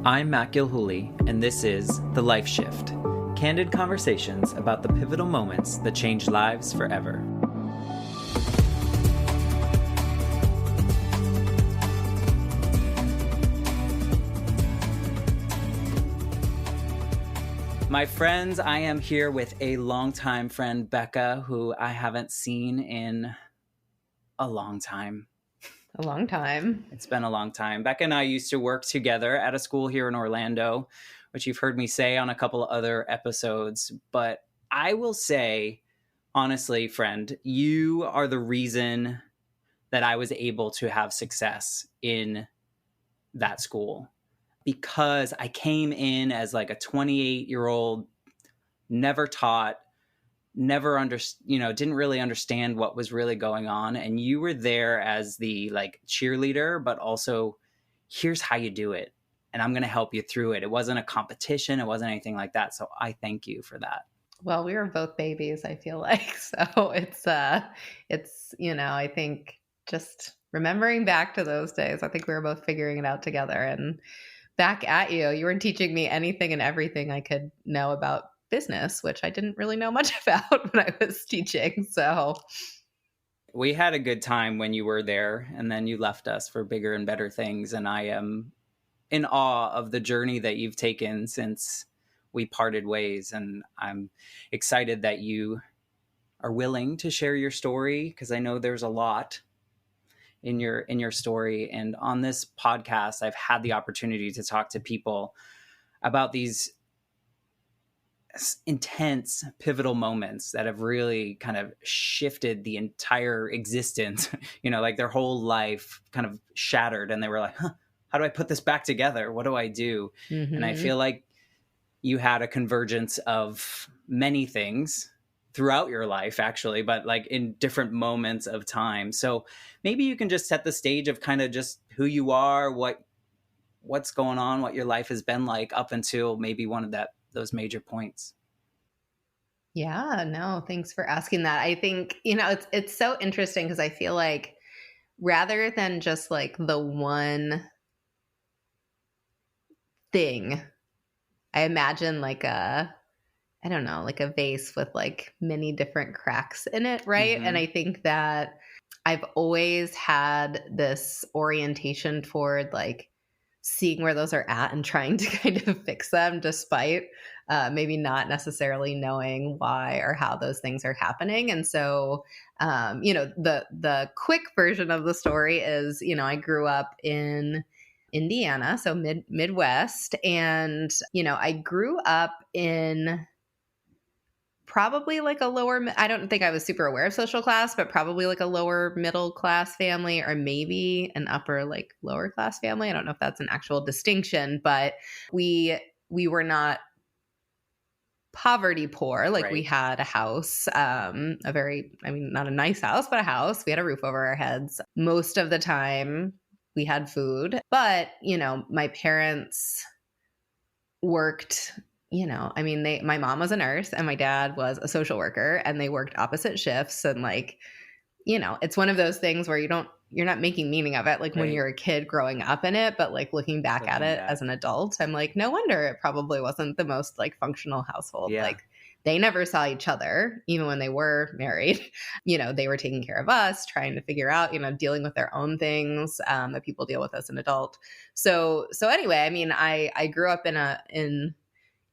I'm Matt Gilhooly, and this is The Life Shift, candid conversations about the pivotal moments that change lives forever. My friends, I am here with a longtime friend, Becca, who I haven't seen in a long time. A long time. It's been a long time. Becca and I used to work together at a school here in Orlando, which you've heard me say on a couple of other episodes. But I will say, honestly, friend, you are the reason that I was able to have success in that school. Because I came in as like a 28-year-old, never taught, didn't really understand what was really going on. And you were there as the like cheerleader, but also here's how you do it. And I'm going to help you through it. It wasn't a competition. It wasn't anything like that. So I thank you for that. Well, we were both babies, I feel like. So it's, I think just remembering back to those days, I think we were both figuring it out together. And back at you, you were teaching me anything and everything I could know about business, which I didn't really know much about when I was teaching. So we had a good time when you were there, and then you left us for bigger and better things. And I am in awe of the journey that you've taken since we parted ways. And I'm excited that you are willing to share your story, because I know there's a lot in your story. And on this podcast, I've had the opportunity to talk to people about these intense, pivotal moments that have really kind of shifted the entire existence, like their whole life kind of shattered. And they were like, how do I put this back together? What do I do? Mm-hmm. And I feel like you had a convergence of many things throughout your life, actually, but like in different moments of time. So maybe you can just set the stage of kind of just who you are, what's going on, what your life has been like up until maybe one of those major points. Yeah, no, thanks for asking that. I think, it's so interesting because I feel like rather than just like the one thing, I imagine like a vase with like many different cracks in it, right? Mm-hmm. And I think that I've always had this orientation toward like seeing where those are at and trying to kind of fix them, despite maybe not necessarily knowing why or how those things are happening. And so, the quick version of the story is, I grew up in Indiana, so Midwest, and I grew up in probably like a I don't think I was super aware of social class, but probably like a lower middle class family, or maybe an upper like lower class family. I don't know if that's an actual distinction, but we were not poverty poor. Like, right. We had a house, not a nice house, but a house. We had a roof over our heads. Most of the time we had food, but my parents worked. My mom was a nurse and my dad was a social worker, and they worked opposite shifts. And like, it's one of those things where you're not making meaning of it, like, right, when you're a kid growing up in it, but like looking back at it as an adult, I'm like, no wonder it probably wasn't the most like functional household. Yeah. Like, they never saw each other, even when they were married. They were taking care of us, trying to figure out, dealing with their own things that people deal with as an adult. So anyway, I grew up in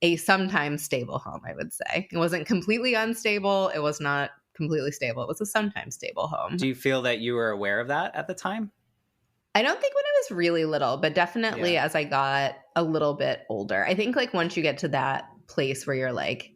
a sometimes stable home, I would say. It wasn't completely unstable. It was not completely stable. It was a sometimes stable home. Do you feel that you were aware of that at the time? I don't think when I was really little, but definitely as I got a little bit older. I think like once you get to that place where you're like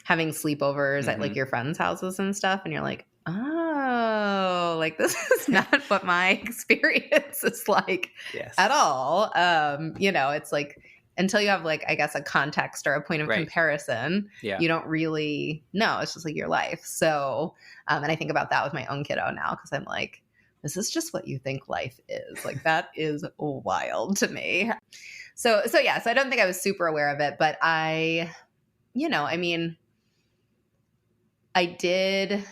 having sleepovers at like your friends' houses and stuff, and you're like, oh, like this is not what my experience is like at all. It's like, until you have like, I guess, a context or a point of comparison, you don't really know. It's just like your life. So, and I think about that with my own kiddo now, because I'm like, this is just what you think life is. Like, that is wild to me. So I don't think I was super aware of it, but I did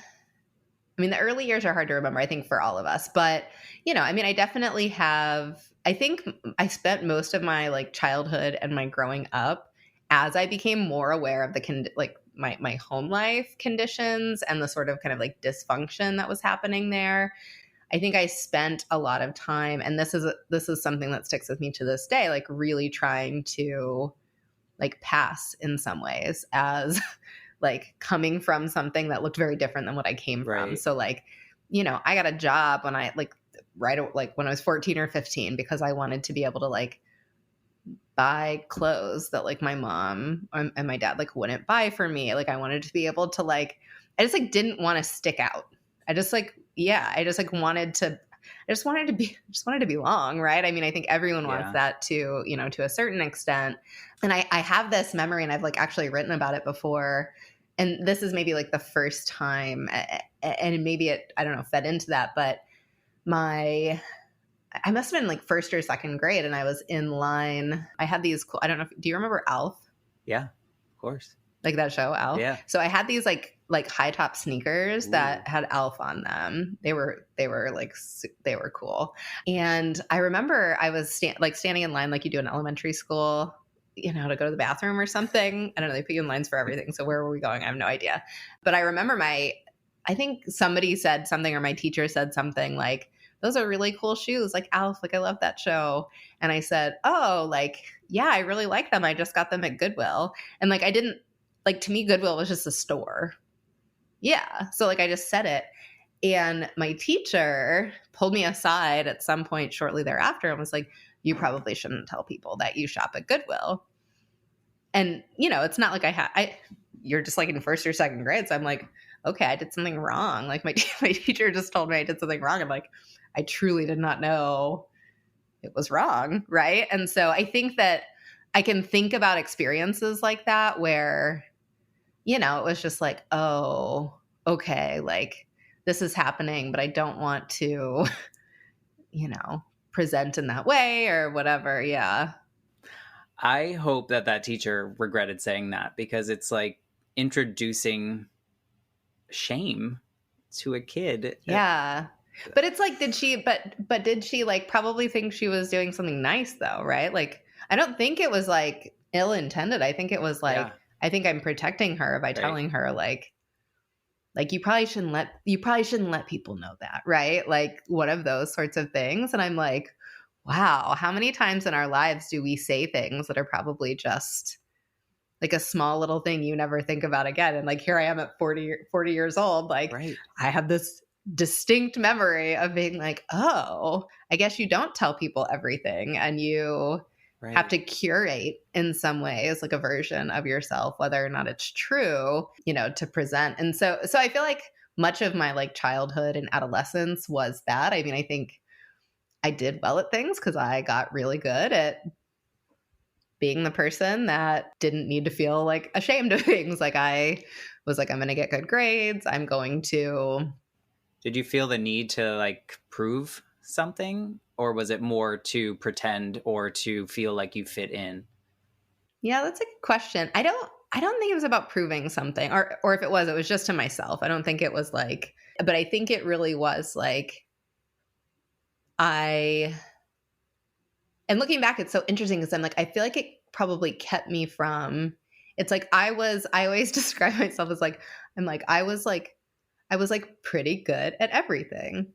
I mean, the early years are hard to remember, I think, for all of us. But, I mean, I definitely have, I think I spent most of my like childhood and my growing up as I became more aware of my home life conditions and the sort of kind of like dysfunction that was happening there. I think I spent a lot of time, and this is something that sticks with me to this day, like really trying to like pass in some ways as like coming from something that looked very different than what I came from. Right. So like, I got a job when I like when I was 14 or 15 because I wanted to be able to like buy clothes that like my mom and my dad like wouldn't buy for me. Like I wanted to be able to like, I just like didn't want to stick out. I just like, yeah, I just like wanted to, I just wanted to belong, right? I mean, I think everyone wants that to, to a certain extent. And I have this memory, and I've like actually written about it before. And this is maybe like the first time, and maybe it, I don't know, fed into that, but I must have been like first or second grade, and I was in line. I had these, I don't know, do you remember Alf? Yeah, of course. Like that show, Alf? Yeah. So I had these like high top sneakers that had Alf on them. They were cool. And I remember I was standing in line like you do in elementary school, to go to the bathroom or something. I don't know. They put you in lines for everything. So where were we going? I have no idea. But I remember I think somebody said something, or my teacher said something like, those are really cool shoes, like Alf, like I love that show. And I said, oh, like, yeah, I really like them. I just got them at Goodwill. And like, I didn't, like, to me, Goodwill was just a store. Yeah. So like, I just said it. And my teacher pulled me aside at some point shortly thereafter and was like, you probably shouldn't tell people that you shop at Goodwill. And, it's not like you're just like in first or second grade. So I'm like, okay, I did something wrong. Like my teacher just told me I did something wrong. I'm like, I truly did not know it was wrong. Right. And so I think that I can think about experiences like that where, it was just like, oh, okay, like this is happening, but I don't want to, present in that way or whatever. Yeah. I hope that teacher regretted saying that, because it's like introducing shame to a kid. Yeah. But it's like, did she like probably think she was doing something nice though, right? Like, I don't think it was like ill intended. I think it was like, I think I'm protecting her by telling her like you probably shouldn't let people know that, right? Like one of those sorts of things. And I'm like, wow, how many times in our lives do we say things that are probably just like a small little thing you never think about again? And like, here I am at 40 years old. Like I have this distinct memory of being like, oh, I guess you don't tell people everything, and you have to curate in some ways, like a version of yourself, whether or not it's true, to present. And so I feel like much of my like childhood and adolescence was that. I mean, I think I did well at things because I got really good at being the person that didn't need to feel like ashamed of things. Like I was like, I'm going to get good grades. I'm going to. Did you feel the need to like prove something, or was it more to pretend or to feel like you fit in? Yeah, that's a good question. I don't think it was about proving something, or if it was just to myself. I don't think it was like, but I think it really was like and looking back, it's so interesting because I'm like, I feel like it probably kept me from, it's like I always describe myself as like, I was pretty good at everything.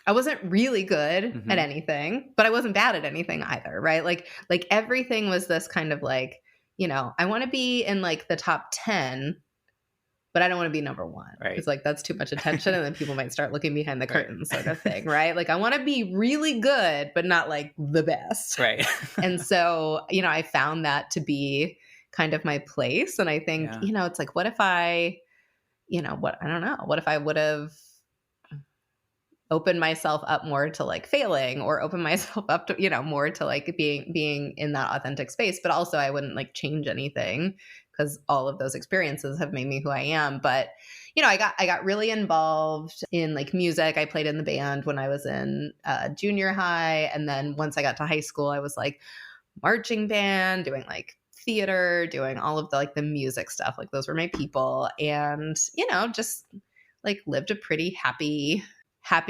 I wasn't really good at anything, but I wasn't bad at anything either, right? Like everything was this kind of like, I want to be in like the top 10, but I don't want to be number one. Right. It's like, that's too much attention. And then people might start looking behind the curtain sort of thing, right? Like I want to be really good, but not like the best. Right. And so, I found that to be kind of my place. And I think, it's like, what if I, I don't know, what if I would have open myself up more to like failing, or open myself up to, more to like being in that authentic space. But also I wouldn't like change anything because all of those experiences have made me who I am. But, I got really involved in like music. I played in the band when I was in junior high. And then once I got to high school, I was like marching band, doing like theater, doing all of the like the music stuff. Like those were my people. And, just like lived a pretty happy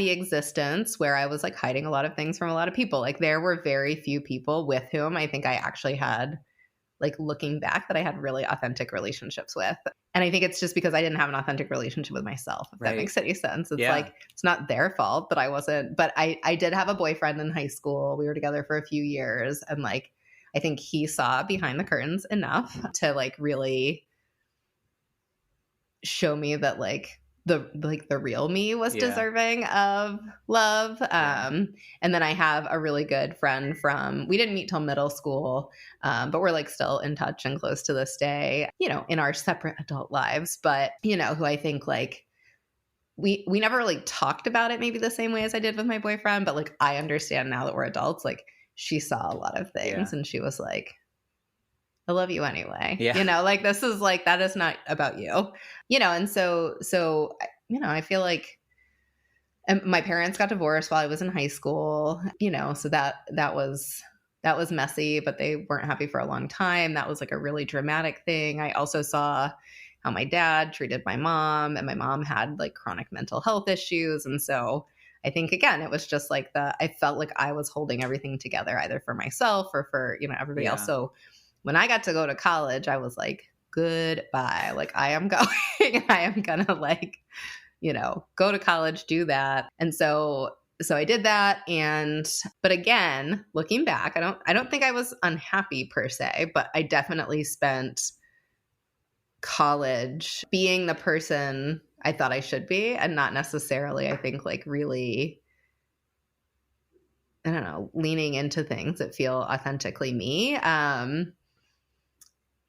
existence where I was like hiding a lot of things from a lot of people. Like there were very few people with whom I think I actually had, like looking back, that I had really authentic relationships with. And I think it's just because I didn't have an authentic relationship with myself, if that makes any sense. It's like, it's not their fault that I wasn't, but I did have a boyfriend in high school. We were together for a few years. And like, I think he saw behind the curtains enough to like really show me that like the real me was deserving of love. And then I have a really good friend we didn't meet till middle school, but we're like still in touch and close to this day, you know, in our separate adult lives. But, you know, who I think like we never really talked about it maybe the same way as I did with my boyfriend, but like I understand now that we're adults, like she saw a lot of things and she was like, I love you anyway. You know, like this is like, that is not about you, you know? And so, you know, I feel like my parents got divorced while I was in high school, you know, so that was messy, but they weren't happy for a long time. That was like a really dramatic thing. I also saw how my dad treated my mom, and my mom had like chronic mental health issues. And so I think, again, it was just like I felt like I was holding everything together either for myself or for, you know, everybody else. So when I got to go to college, I was like, goodbye. Like I am going, I am going to like, you know, go to college, do that. And so I did that. But again, looking back, I don't think I was unhappy per se, but I definitely spent college being the person I thought I should be, and not necessarily, I think, like really, I don't know, leaning into things that feel authentically me.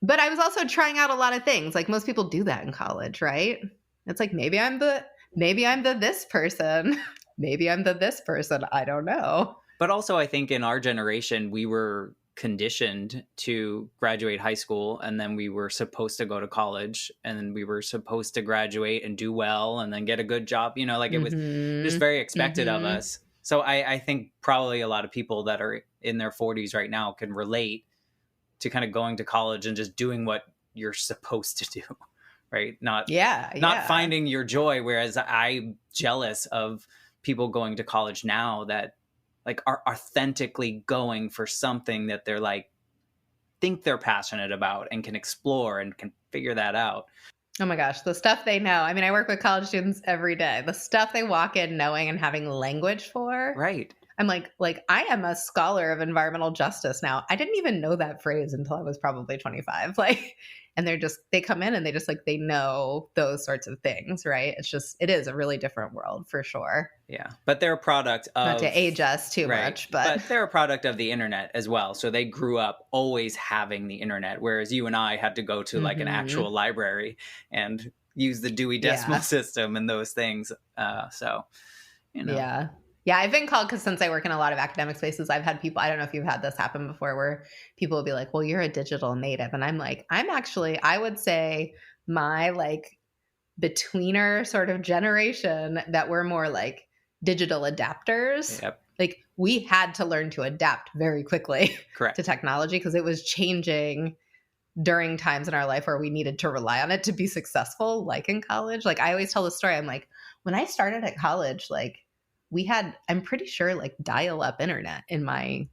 But I was also trying out a lot of things. Like most people do that in college, right? It's like, maybe I'm the this person. Maybe I'm the this person. I don't know. But also I think in our generation, we were conditioned to graduate high school, and then we were supposed to go to college, and then we were supposed to graduate and do well and then get a good job. You know, like it was just very expected of us. So I think probably a lot of people that are in their 40s right now can relate to kind of going to college and just doing what you're supposed to do, right? Not finding your joy. Whereas I'm jealous of people going to college now that like are authentically going for something that they're like, think they're passionate about and can explore and can figure that out. Oh my gosh, the stuff they know. I mean, I work with college students every day. The stuff they walk in knowing and having language for. Right. I'm like I am a scholar of environmental justice now. I didn't even know that phrase until I was probably 25. Like, and they come in and they just like, they know those sorts of things, right? It is a really different world for sure. Yeah. But they're a product of, not to age us too much, but they're a product of the internet as well. So they grew up always having the internet, whereas you and I had to go to like an actual library and use the Dewey Decimal System and those things. So, you know. Yeah, I've been called, because since I work in a lot of academic spaces, I've had people, I don't know if you've had this happen before, where people will be like, well, you're a digital native. And I'm like, I'm actually, I would say my like betweener sort of generation that we're more like digital adapters. Yep. Like we had to learn to adapt very quickly Correct. to technology because it was changing during times in our life where we needed to rely on it to be successful, like in college. Like I always tell the story. I'm like, when I started at college, like we had, I'm pretty sure, like dial-up internet in my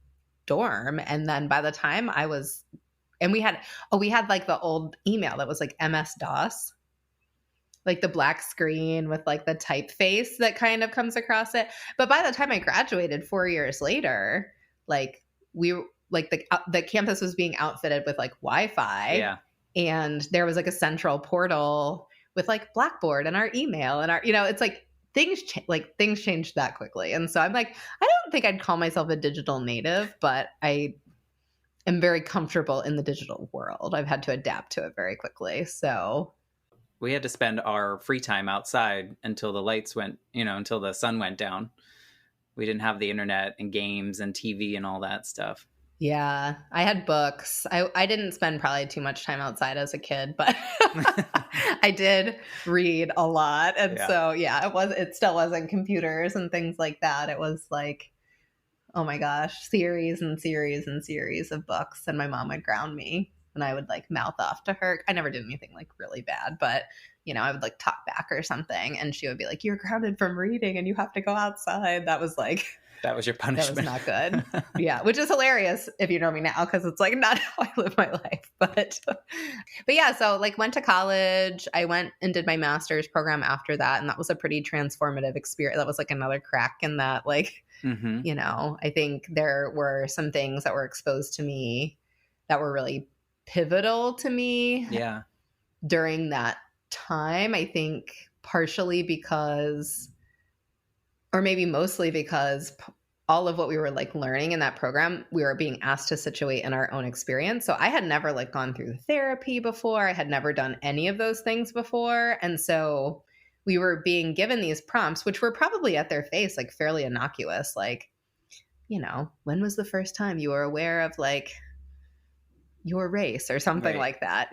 dorm. And then by the time I was, and we had like the old email that was like MS-DOS, like the black screen with like the typeface that kind of comes across it. But by the time I graduated 4 years later, like the campus was being outfitted with like Wi-Fi. Yeah. And there was like a central portal with like Blackboard and our email and our, you know, it's like, things changed that quickly. And so I'm like, I don't think I'd call myself a digital native, but I am very comfortable in the digital world. I've had to adapt to it very quickly. So we had to spend our free time outside until the lights went, you know, until the sun went down. We didn't have the internet and games and TV and all that stuff. Yeah, I had books. I didn't spend probably too much time outside as a kid, but I did read a lot. And so, it still wasn't computers and things like that. It was like, oh my gosh, series and series and series of books. And my mom would ground me and I would like mouth off to her. I never did anything like really bad, but I would like talk back or something. And she would be like, you're grounded from reading and you have to go outside. That was like, That was your that was punishment. not good. Yeah, which is hilarious if you know me now, because it's like not how I live my life. But yeah, so like went to college. I went and did my master's program after that, and that was a pretty transformative experience. That was like another crack in that, like, Mm-hmm. I think there were some things that were exposed to me that were really pivotal to me Yeah. during that time. I think partially because, or maybe mostly because all of what we were like learning in that program, we were being asked to situate in our own experience. So I had never like gone through therapy before. I had never done any of those things before. And so we were being given these prompts, which were probably at their face, like fairly innocuous. Like, when was the first time you were aware of like your race or something Right. like that,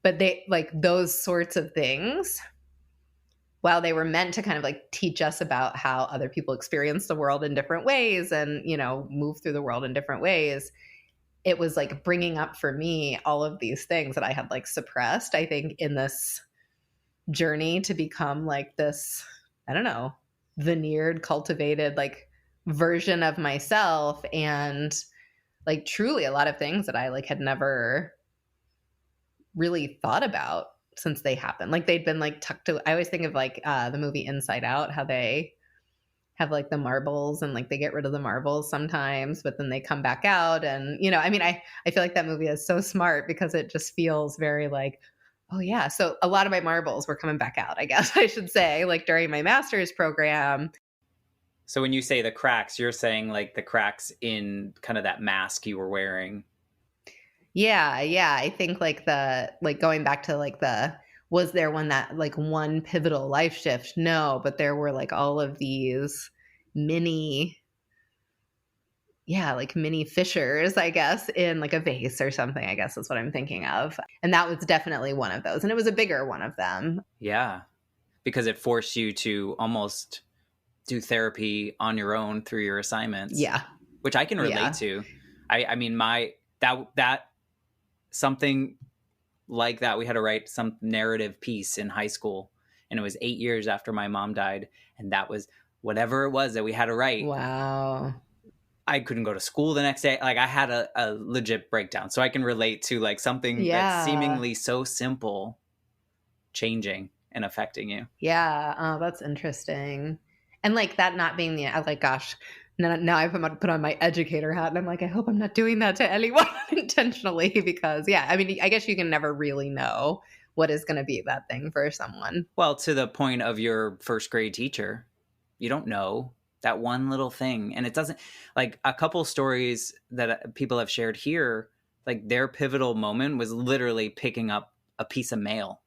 but they like those sorts of things, while they were meant to kind of like teach us about how other people experience the world in different ways and, move through the world in different ways, it was like bringing up for me all of these things that I had like suppressed, I think, in this journey to become like this, I don't know, veneered, cultivated like version of myself. And like truly a lot of things that I like had never really thought about since they happened. Like they'd been like tucked to, I always think of like the movie Inside Out, how they have like the marbles and like they get rid of the marbles sometimes, but then they come back out. And, I feel like that movie is so smart because it just feels very like, oh yeah. So a lot of my marbles were coming back out, I guess I should say, like during my master's program. So when you say the cracks, you're saying like the cracks in kind of that mask you were wearing. Yeah, yeah. I think like going back to like was there one pivotal life shift? No, but there were like all of these mini, like mini fissures, I guess, in like a vase or something, I guess is what I'm thinking of. And that was definitely one of those. And it was a bigger one of them. Yeah. Because it forced you to almost do therapy on your own through your assignments. Yeah. Which I can relate to. I mean, that something like that, we had to write some narrative piece in high school, and it was 8 years after my mom died, and that was whatever it was that we had to write. Wow. I couldn't go to school the next day. Like I had a legit breakdown. So I can relate to like something that's seemingly so simple changing and affecting you. Yeah. Oh, that's interesting. And like that not being like, gosh, now I put on my educator hat and I'm like, I hope I'm not doing that to anyone intentionally because, I guess you can never really know what is going to be that thing for someone. Well, to the point of your first grade teacher, you don't know that one little thing. And it doesn't, like a couple stories that people have shared here, like their pivotal moment was literally picking up a piece of mail.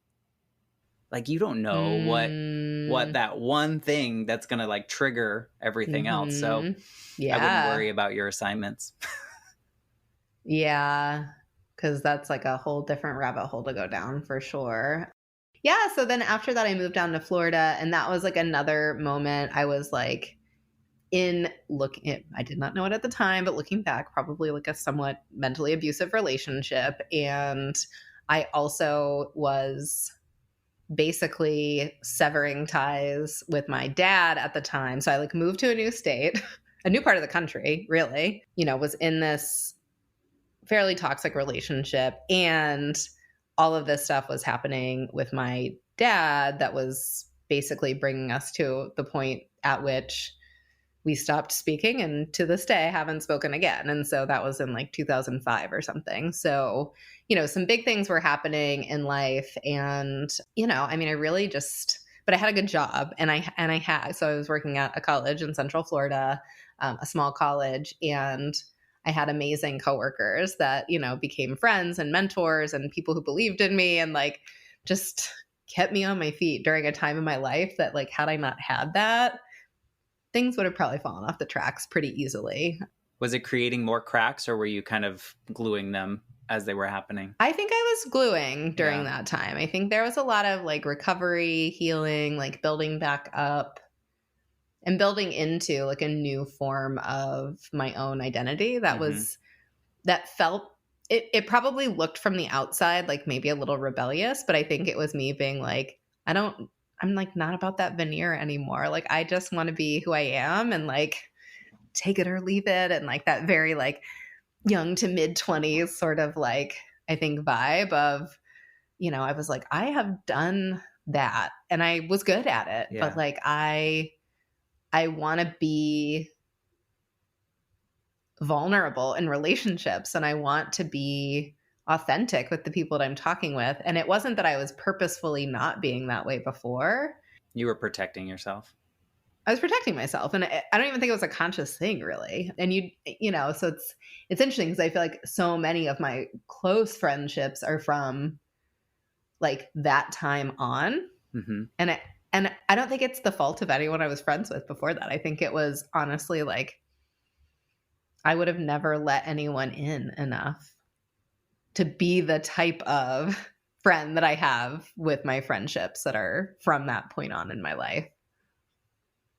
Like you don't know what that one thing that's going to like trigger everything else. So I wouldn't worry about your assignments. Yeah, because that's like a whole different rabbit hole to go down for sure. Yeah, so then after that I moved down to Florida, and that was like another moment I was like I did not know it at the time, but looking back, probably like a somewhat mentally abusive relationship. And I also was basically severing ties with my dad at the time. So I like moved to a new state, a new part of the country, really, was in this fairly toxic relationship. And all of this stuff was happening with my dad that was basically bringing us to the point at which we stopped speaking, and to this day haven't spoken again. And so that was in like 2005 or something. So, some big things were happening in life. And, I really but I had a good job, so I was working at a college in Central Florida, a small college, and I had amazing coworkers that, became friends and mentors and people who believed in me and like just kept me on my feet during a time in my life that like, had I not had that, things would have probably fallen off the tracks pretty easily. Was it creating more cracks, or were you kind of gluing them as they were happening? I think I was gluing during that time. I think there was a lot of like recovery, healing, like building back up and building into like a new form of my own identity that felt, it probably looked from the outside like maybe a little rebellious, but I think it was me being like, I'm like not about that veneer anymore. Like I just want to be who I am and like take it or leave it. And like that very like young to mid 20s sort of like, I think vibe of, I was like, I have done that and I was good at it, but Yeah. like I want to be vulnerable in relationships and I want to be authentic with the people that I'm talking with. And it wasn't that I was purposefully not being that way before. You were protecting yourself. I was protecting myself, and I don't even think it was a conscious thing, really. And so it's interesting because I feel like so many of my close friendships are from like that time on, Mm-hmm. and I don't think it's the fault of anyone I was friends with before that. I think it was honestly like I would have never let anyone in enough to be the type of friend that I have with my friendships that are from that point on in my life.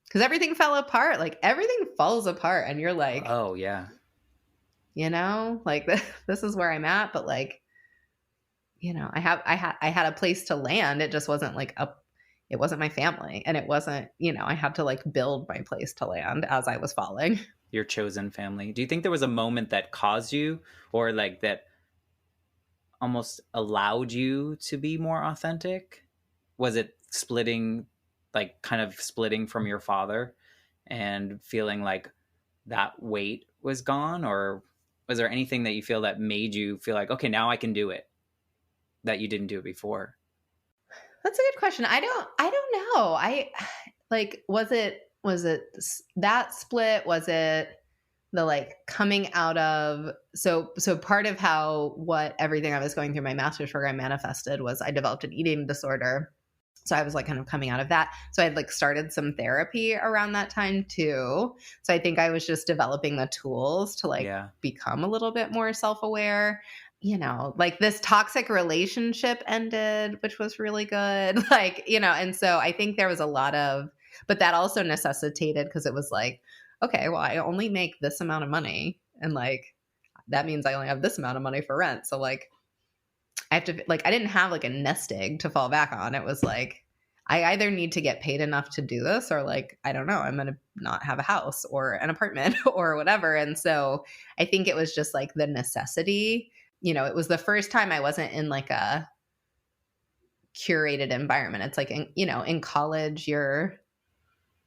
Because everything fell apart. Like everything falls apart and you're like, Oh, yeah. like this is where I'm at. But like, I had a place to land. It just wasn't like it wasn't my family. And it wasn't, I had to like build my place to land as I was falling. Your chosen family. Do you think there was a moment that caused you or like that almost allowed you to be more authentic? Was it splitting, like kind of splitting from your father and feeling like that weight was gone? Or was there anything that you feel that made you feel like, okay, now I can do it, that you didn't do it before? That's a good question. I don't know. I like, was it that split? Was it the like coming out of, so part of how what everything I was going through my master's program manifested was I developed an eating disorder. So I was like kind of coming out of that. So I had like started some therapy around that time too. So I think I was just developing the tools to like become a little bit more self-aware. Like this toxic relationship ended, which was really good. Like, and so I think there was a lot of, but that also necessitated because it was like, okay, well, I only make this amount of money. And like, that means I only have this amount of money for rent. So like, I have to, like, I didn't have like a nest egg to fall back on. It was like, I either need to get paid enough to do this or like, I don't know, I'm going to not have a house or an apartment or whatever. And so I think it was just like the necessity. It was the first time I wasn't in like a curated environment. It's like, in college, you're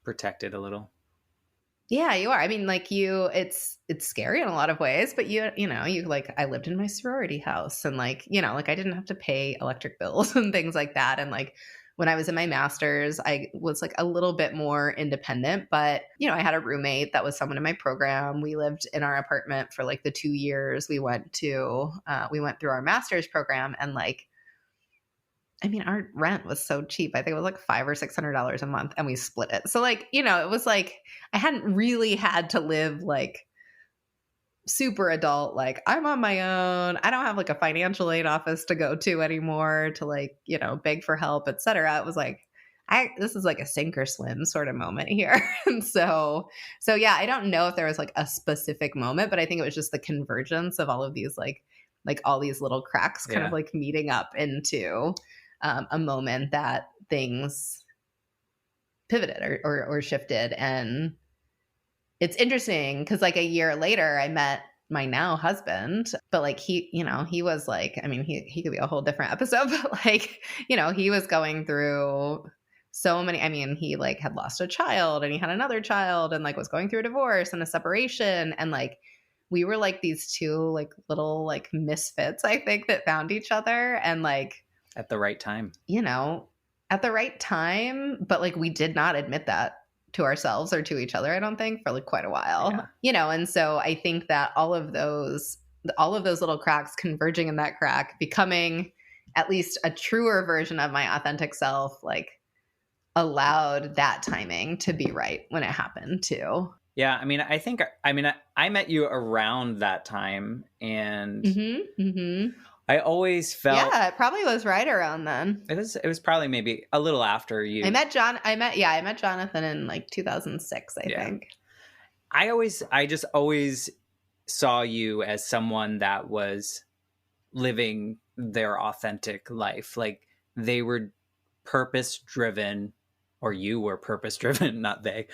Protected a little. Yeah, you are. I mean, like it's scary in a lot of ways, but you like I lived in my sorority house and like, like I didn't have to pay electric bills and things like that. And like when I was in my master's, I was like a little bit more independent, but I had a roommate that was someone in my program. We lived in our apartment for like the 2 years we went through our master's program, and like, I mean, our rent was so cheap. I think it was like $500 or $600 a month, and we split it. So like, it was like I hadn't really had to live like super adult. Like I'm on my own. I don't have like a financial aid office to go to anymore to like, beg for help, etc. It was like this is like a sink or swim sort of moment here. And so yeah, I don't know if there was like a specific moment, but I think it was just the convergence of all of these like all these little cracks kind of like meeting up into a moment that things pivoted or shifted. And it's interesting because like a year later I met my now husband, but like he was like, I mean, he could be a whole different episode, but like, he was going through so many, I mean, he like had lost a child and he had another child and like was going through a divorce and a separation. And like, we were like these two like little like misfits, I think, that found each other and like at the right time, at the right time. But like, we did not admit that to ourselves or to each other, I don't think, for like quite a while, and so I think that all of those little cracks converging in that crack, becoming at least a truer version of my authentic self, like allowed that timing to be right when it happened too. Yeah, I mean, I met you around that time, and I always felt it probably was right around then. It was probably maybe a little after you. I met Jonathan in like 2006, I think. I just always saw you as someone that was living their authentic life. Like they were purpose driven, or you were purpose driven, not they.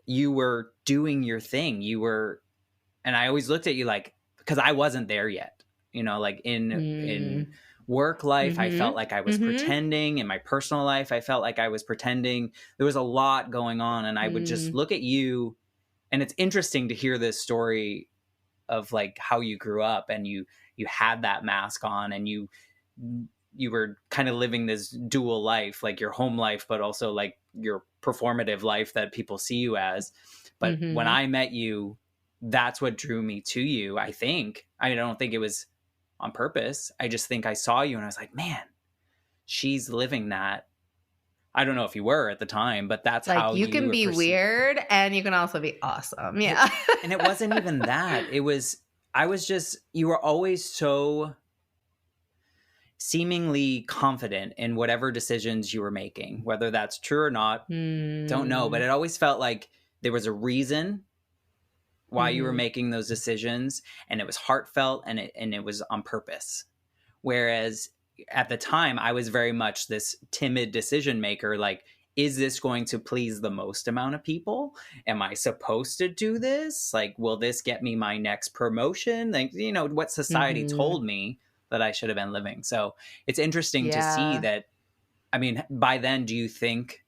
You were doing your thing. And I always looked at you like, because I wasn't there yet, like in work life, I felt like I was pretending. In my personal life, I felt like I was pretending. There was a lot going on, and I would just look at you. And it's interesting to hear this story of like how you grew up, and you had that mask on, and you were kind of living this dual life, like your home life, but also like your performative life that people see you as. But when I met you, that's what drew me to you. I don't think it was on purpose. I just think I saw you and I was like, man, she's living that. I don't know if you were at the time, but that's like how you can be weird and you can also be awesome. Yeah. And it wasn't even that. You were always so seemingly confident in whatever decisions you were making, whether that's true or not, don't know. But it always felt like there was a reason why you were making those decisions, and it was heartfelt, and it was on purpose. Whereas at the time, I was very much this timid decision maker. Like, is this going to please the most amount of people? Am I supposed to do this? Like, will this get me my next promotion? Like, what society told me that I should have been living. So it's interesting to see that. I mean, by then, do you think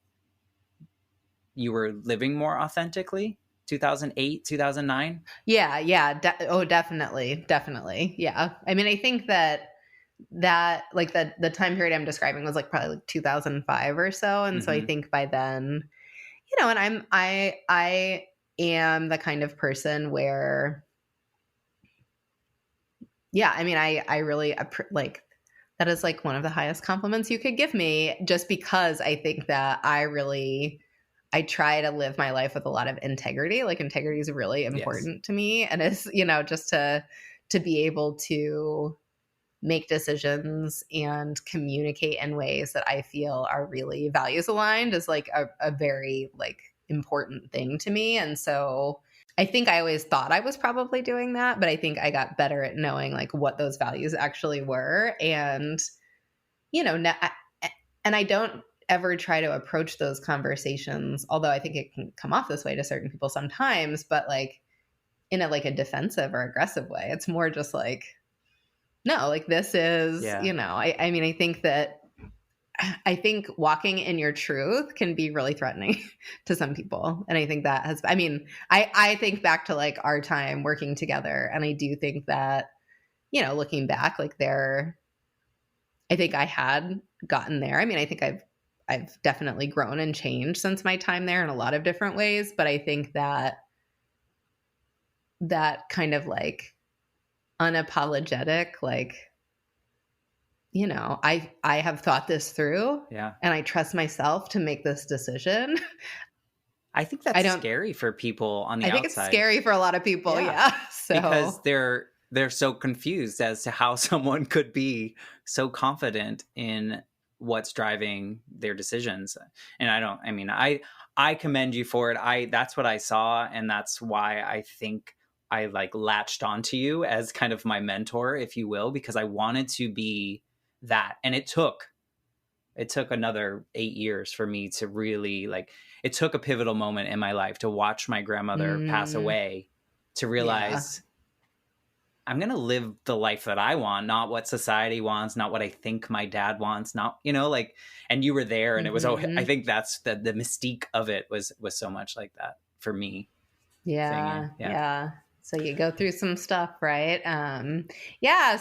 you were living more authentically? 2008, 2009? Yeah. Definitely. Yeah. I mean, I think that like the time period I'm describing was like probably like 2005 or so. And so I think by then, and I am the kind of person where, yeah, I mean, I really like, that is like one of the highest compliments you could give me, just because I think that I try to live my life with a lot of integrity. Like, integrity is really important to me. And it's, just to be able to make decisions and communicate in ways that I feel are really values aligned is like a very like important thing to me. And so I think I always thought I was probably doing that, but I think I got better at knowing like what those values actually were. And, and I don't ever try to approach those conversations, although I think it can come off this way to certain people sometimes, but like in a defensive or aggressive way. It's more just like, no, like this is, I mean, I think walking in your truth can be really threatening to some people. And I think that I think back to like our time working together. And I do think that, looking back, like I think I had gotten there. I mean, I think I've definitely grown and changed since my time there in a lot of different ways. But I think that kind of like unapologetic, like, I have thought this through, and I trust myself to make this decision. I think that's scary for people on the outside. I think it's scary for a lot of people, So because they're so confused as to how someone could be so confident in what's driving their decisions. And I commend you for it. That's what I saw, and that's why I think I like latched onto you as kind of my mentor, if you will, because I wanted to be that. And it took another 8 years for me to really it took a pivotal moment in my life to watch my grandmother pass away, to realize I'm going to live the life that I want, not what society wants, not what I think my dad wants, not, and you were there, and it was, I think that's the mystique of it was so much like that for me. Yeah. So you go through some stuff, right? So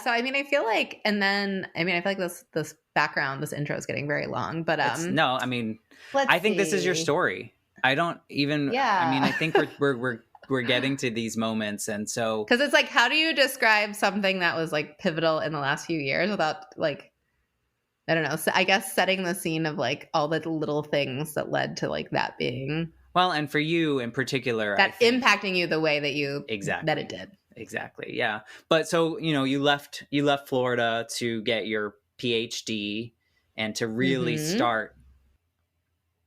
I mean, I feel like, I feel like this background, this intro is getting very long, but no, I mean, I think this is your story. I don't even. I mean, I think we're getting to these moments, and so because it's like, how do you describe something that was like pivotal in the last few years without like, I don't know. So I guess setting the scene of like all the little things that led to like that being. Well, and for you in particular, that impacting you the way that that it did. Exactly. Yeah. But so, you left Florida to get your PhD and to really start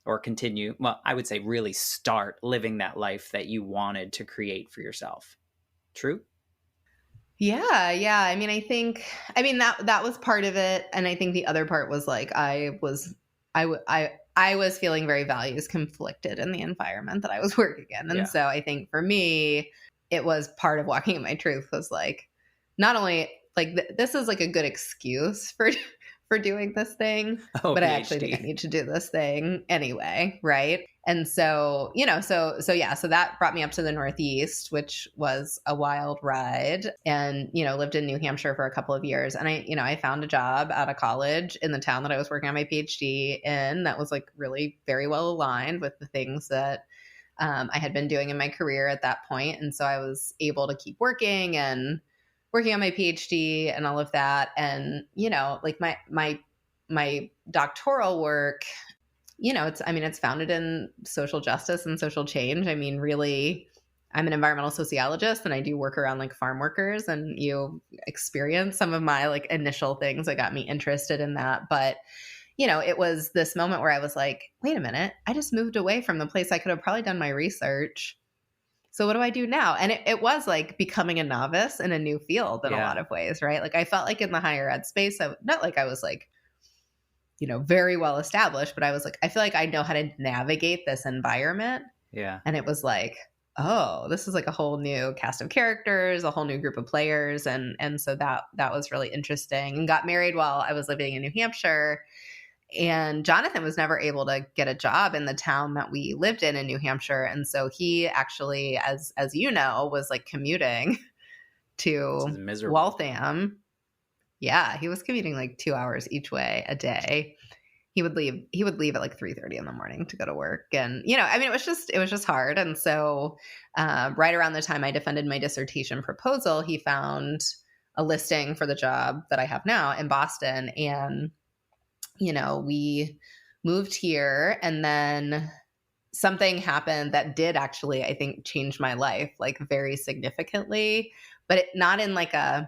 or continue. Well, I would say really start living that life that you wanted to create for yourself. True? Yeah. I mean, that was part of it. And I think the other part was like, I was I was feeling very values conflicted in the environment that I was working in. And so I think for me, it was part of walking in my truth was like, not only like this is like a good excuse for doing this thing, but I actually think I need to do this thing anyway, right? And so, so that brought me up to the Northeast, which was a wild ride, and, lived in New Hampshire for a couple of years. And I found a job out of college in the town that I was working on my PhD in that was like really very well aligned with the things that I had been doing in my career at that point. And so I was able to keep working on my PhD and all of that. And, like my doctoral work, it's founded in social justice and social change. I mean, really, I'm an environmental sociologist and I do work around like farm workers, and you experience some of my like initial things that got me interested in that. But, it was this moment where I was like, wait a minute, I just moved away from the place I could have probably done my research. So what do I do now? And it was like becoming a novice in a new field in a lot of ways, right? Like I felt like in the higher ed space, not like I was like, very well established, but I was like, I feel like I know how to navigate this environment. Yeah. And it was like, oh, this is like a whole new cast of characters, a whole new group of players. And so that was really interesting, and got married while I was living in New Hampshire. And Jonathan was never able to get a job in the town that we lived in New Hampshire. And so he actually, as you know, was like commuting to Waltham. Yeah, he was commuting like 2 hours each way a day. He would leave at like 3:30 in the morning to go to work. And, it was just hard. And so right around the time I defended my dissertation proposal, he found a listing for the job that I have now in Boston. And we moved here, and then something happened that did actually, I think, change my life like very significantly, but not in like an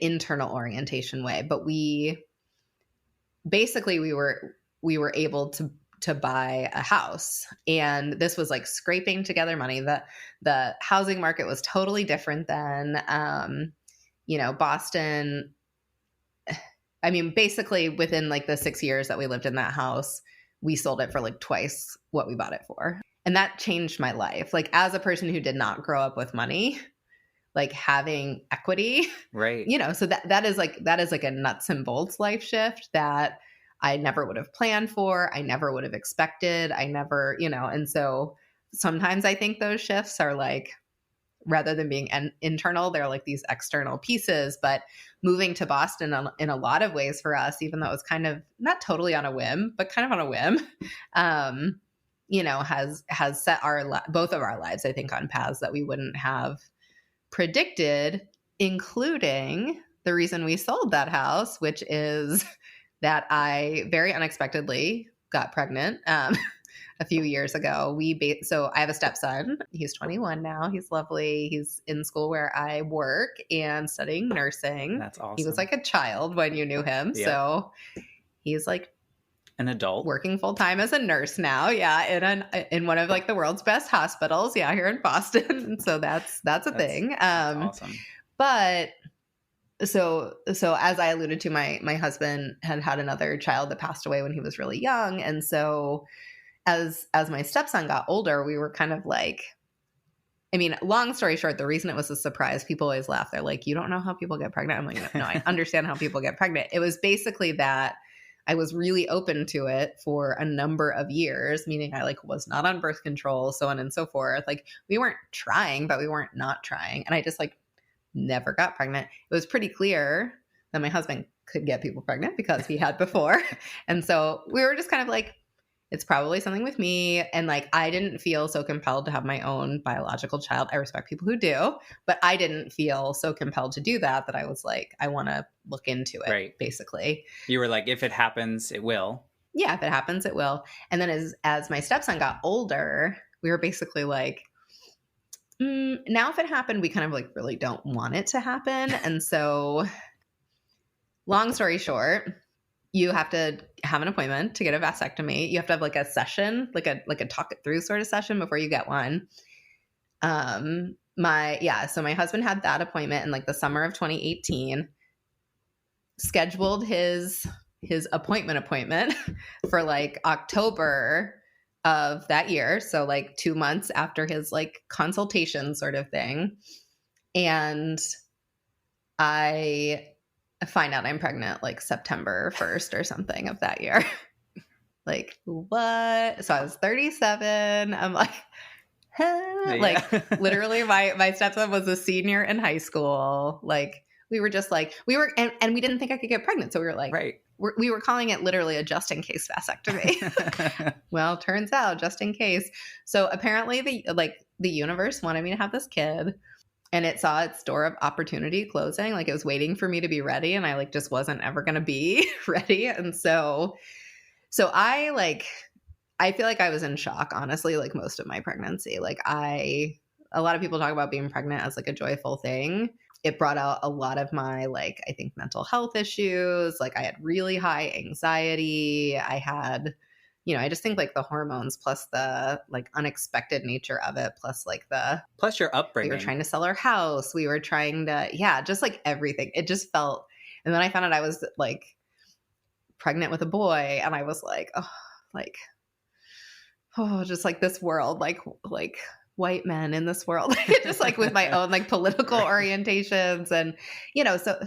internal orientation way. But we were able to buy a house, and this was like scraping together money. The housing market was totally different then. Boston, I mean, basically within like the 6 years that we lived in that house, we sold it for like twice what we bought it for. And that changed my life. Like as a person who did not grow up with money, like having equity, right? So that is like a nuts and bolts life shift that I never would have planned for. I never would have expected. I never, and so sometimes I think those shifts are like, rather than being internal, they're like these external pieces. But moving to Boston in a lot of ways for us, even though it was kind of not totally on a whim, but kind of on a whim, has set both of our lives, I think, on paths that we wouldn't have predicted, including the reason we sold that house, which is that I very unexpectedly got pregnant a few years ago. So I have a stepson. He's 21 now. He's lovely. He's in school where I work and studying nursing. That's awesome. He was like a child when you knew him. Yep. So he's like an adult working full time as a nurse now. Yeah. In one of like the world's best hospitals. Yeah. Here in Boston. So that's a thing. That's awesome. But so as I alluded to, my husband had another child that passed away when he was really young. And so as my stepson got older, we were kind of like, I mean, long story short, the reason it was a surprise, people always laugh. They're like, you don't know how people get pregnant? I'm like, no, I understand how people get pregnant. It was basically that I was really open to it for a number of years, meaning I like was not on birth control, so on and so forth. Like we weren't trying, but we weren't not trying. And I just like never got pregnant. It was pretty clear that my husband could get people pregnant because he had before. And so we were just kind of like, it's probably something with me. And like, I didn't feel so compelled to have my own biological child. I respect people who do, but I didn't feel so compelled to do that I was like, I want to look into it, right. Basically. You were like, if it happens, it will. Yeah, if it happens, it will. And then as my stepson got older, we were basically like, now if it happened, we kind of like really don't want it to happen. And so long story short, you have to have an appointment to get a vasectomy. You have to have like a session, like a talk it through sort of session before you get one. So my husband had that appointment in like the summer of 2018, scheduled his his appointment for like October of that year. So like 2 months after his like consultation sort of thing. And I find out I'm pregnant like September 1st or something of that year. Like, what? So I was 37. I'm like, huh? Like, literally, my stepson was a senior in high school. Like, we were just like, and we didn't think I could get pregnant. So we were like, right. We were calling it literally a just in case vasectomy. Well, turns out just in case. So apparently the universe wanted me to have this kid. And it saw its door of opportunity closing. Like, it was waiting for me to be ready, and I like just wasn't ever going to be ready. And so I feel like I was in shock, honestly, like most of my pregnancy. Like, a lot of people talk about being pregnant as like a joyful thing. It brought out a lot of my, like, I think mental health issues. Like, I had really high anxiety. I had, I just think like the hormones plus the like unexpected nature of it, plus like plus your upbringing. We were trying to sell our house. We were trying to, just like everything. It just felt, and then I found out I was like pregnant with a boy, and I was like, just like this world, like white men in this world, just like with my own like political orientations. And,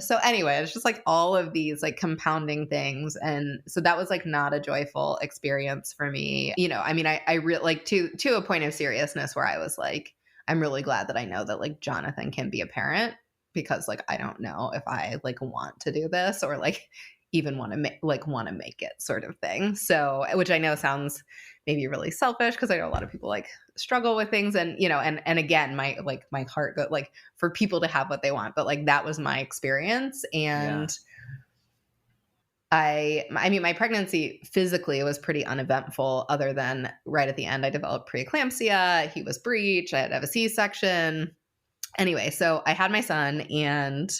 so anyway, it's just like all of these like compounding things. And so that was like not a joyful experience for me. I mean, I really like to a point of seriousness where I was like, I'm really glad that I know that like Jonathan can be a parent, because like, I don't know if I like want to do this or like even want to make it sort of thing. So, which I know sounds maybe really selfish, because I know a lot of people like struggle with things, and and again, my heart goes like for people to have what they want, but like that was my experience. And I mean, my pregnancy physically was pretty uneventful, other than right at the end I developed preeclampsia. He was breech. I had to have a C-section. Anyway, so I had my son, and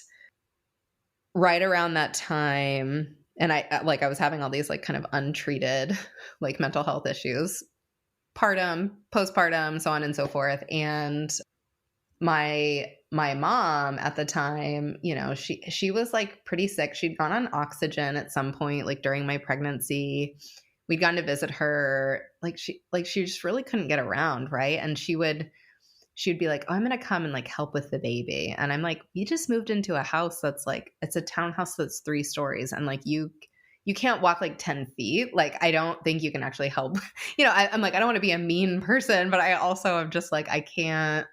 right around that time, and I was having all these like kind of untreated like mental health issues, partum, postpartum, so on and so forth. And my mom at the time, she was like pretty sick. She'd gone on oxygen at some point, like during my pregnancy. We'd gone to visit her. She just really couldn't get around, right? And she'd be like, oh, I'm going to come and like help with the baby. And I'm like, you just moved into a house that's like, it's a townhouse that's 3 stories. And like, you can't walk like 10 feet. Like, I don't think you can actually help. I'm like, I don't want to be a mean person, but I also am just like, I can't.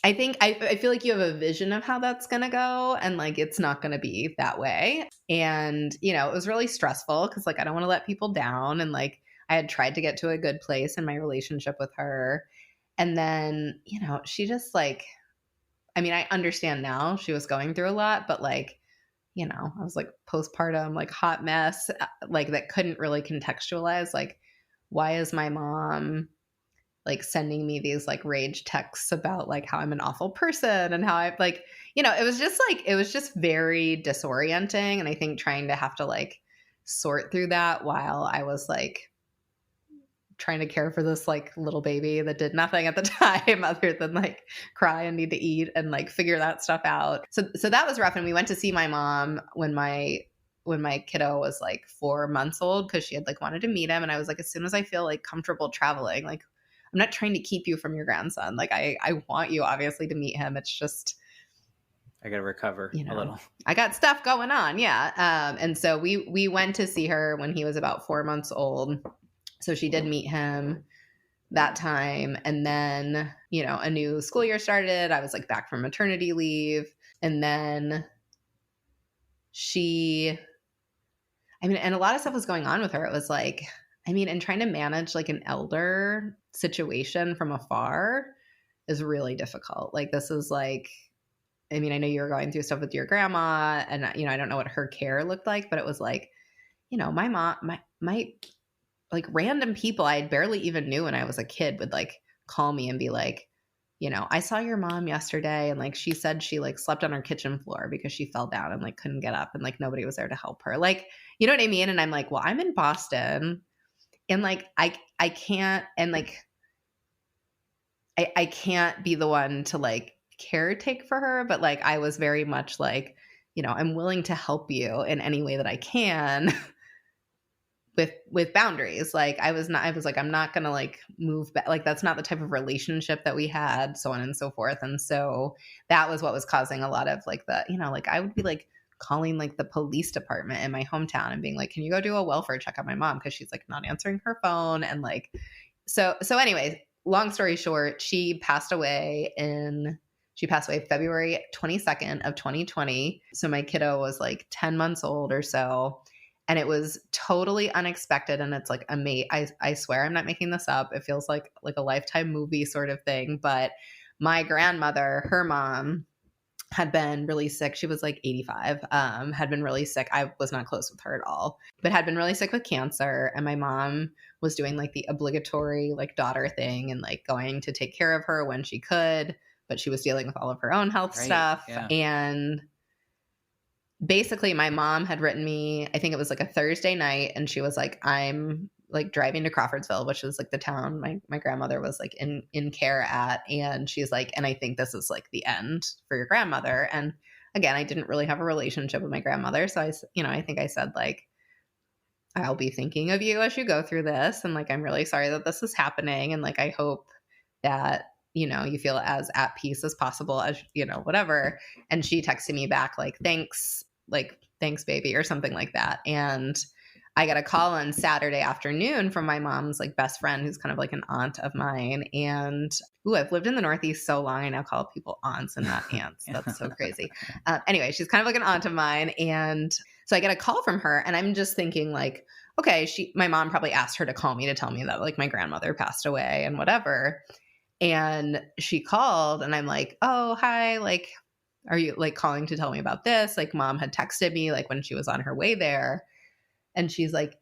I think I feel like you have a vision of how that's going to go, and like, it's not going to be that way. And, it was really stressful, because like, I don't want to let people down. And like, I had tried to get to a good place in my relationship with her. And then, she just like, I mean, I understand now she was going through a lot, but like, I was like postpartum, like hot mess, like that couldn't really contextualize, like, why is my mom like sending me these like rage texts about like how I'm an awful person, and how I like, it was just very disorienting. And I think trying to have to like sort through that while I was like trying to care for this like little baby that did nothing at the time other than like cry and need to eat and like figure that stuff out. So that was rough. And we went to see my mom when my kiddo was like 4 months old, because she had like wanted to meet him. And I was like, as soon as I feel like comfortable traveling, like, I'm not trying to keep you from your grandson. Like, I want you obviously to meet him. It's just, I got to recover a little. I got stuff going on. Yeah. And so we went to see her when he was about 4 months old. So she did meet him that time. And then, a new school year started. I was like back from maternity leave. And then and a lot of stuff was going on with her. It was like, and trying to manage like an elder situation from afar is really difficult. Like, this is like, I know you were going through stuff with your grandma, and, I don't know what her care looked like, but it was like, my mom, my like random people I barely even knew when I was a kid would like call me and be like, I saw your mom yesterday, and like she said she like slept on her kitchen floor because she fell down and like couldn't get up, and like nobody was there to help her. Like, you know what I mean? And I'm like, well, I'm in Boston, and like I can't, and like I can't be the one to like caretake for her, but like I was very much like, I'm willing to help you in any way that I can with boundaries. Like I was like, I'm not going to like move back. Like that's not the type of relationship that we had, so on and so forth. And so that was what was causing a lot of like the, like I would be like calling like the police department in my hometown and being like, can you go do a welfare check on my mom? Cause she's like not answering her phone. And like, so anyway, long story short, she passed away February 22nd of 2020. So my kiddo was like 10 months old or so. And it was totally unexpected. And it's like, I swear I'm not making this up. It feels like a Lifetime movie sort of thing. But my grandmother, her mom, had been really sick. She was like 85, had been really sick. I was not close with her at all, but had been really sick with cancer. And my mom was doing like the obligatory like daughter thing and like going to take care of her when she could, but she was dealing with all of her own health stuff. Yeah. And basically my mom had written me, I think it was like a Thursday night, and she was like, I'm like driving to Crawfordsville, which was like the town my grandmother was like in care at. And she's like, and I think this is like the end for your grandmother. And again, I didn't really have a relationship with my grandmother. So I think I said like, I'll be thinking of you as you go through this. And like, I'm really sorry that this is happening. And like, I hope that, you feel as at peace as possible as, whatever. And she texted me back like, thanks, baby, or something like that. And I got a call on Saturday afternoon from my mom's like best friend, who's kind of like an aunt of mine. And I've lived in the Northeast so long, I now call people aunts and not aunts. That's so crazy. Anyway, she's kind of like an aunt of mine. And so I get a call from her, and I'm just thinking like, okay, my mom probably asked her to call me to tell me that like my grandmother passed away and whatever. And she called, and I'm like, oh, hi, like, are you like calling to tell me about this? Like mom had texted me like when she was on her way there. And she's like,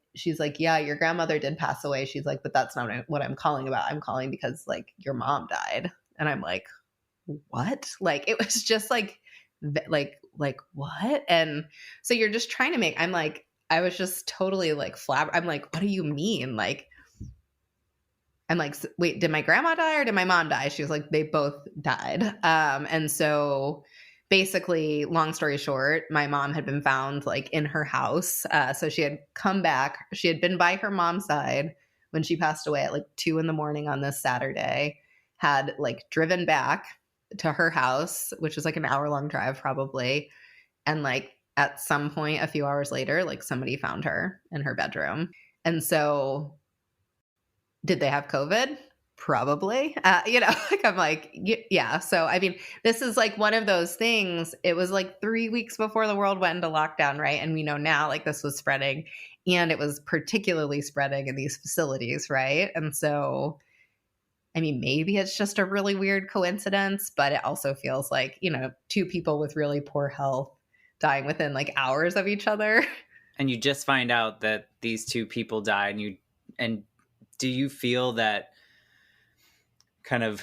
yeah, your grandmother did pass away. She's like, but that's not what I'm calling about. I'm calling because like your mom died. And I'm like, what? Like, it was just like what? And so you're just trying to make, I was just totally like I'm like, what do you mean? Like, I'm like, wait, did my grandma die or did my mom die? She was like, they both died. And so basically, long story short, my mom had been found like in her house. So she had come back. She had been by her mom's side when she passed away at like 2 a.m. on this Saturday, had like driven back to her house, which was like an hour-long drive probably. And like at some point a few hours later, like somebody found her in her bedroom. And so did they have COVID? Probably. Like I'm like, yeah. So, I mean, this is like one of those things. It was like 3 weeks before the world went into lockdown, right? And we know now like this was spreading, and it was particularly spreading in these facilities, right? And so, I mean, maybe it's just a really weird coincidence, but it also feels like, 2 people with really poor health dying within like hours of each other. And you just find out that these 2 people died, and do you feel that kind of,